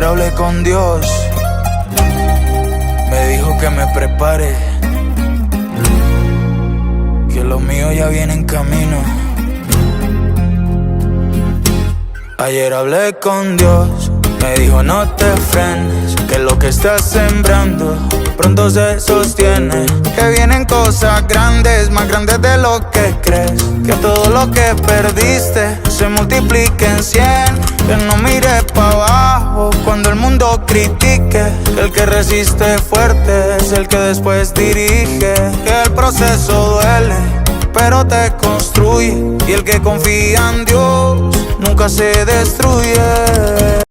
Ayer hablé con Dios, me dijo que me prepare, que lo mío ya viene en camino. Ayer hablé con Dios, me dijo no te frenes, que lo que estás sembrando pronto se sostiene. Que vienen cosas grandes, más grandes de lo que crees. Que todo lo que perdiste se multiplique en 100. Que no mires para abajo cuando el mundo critique. Que el que resiste fuerte es el que después dirige. Que el proceso duele, pero te construye. Y el que confía en Dios nunca se destruye.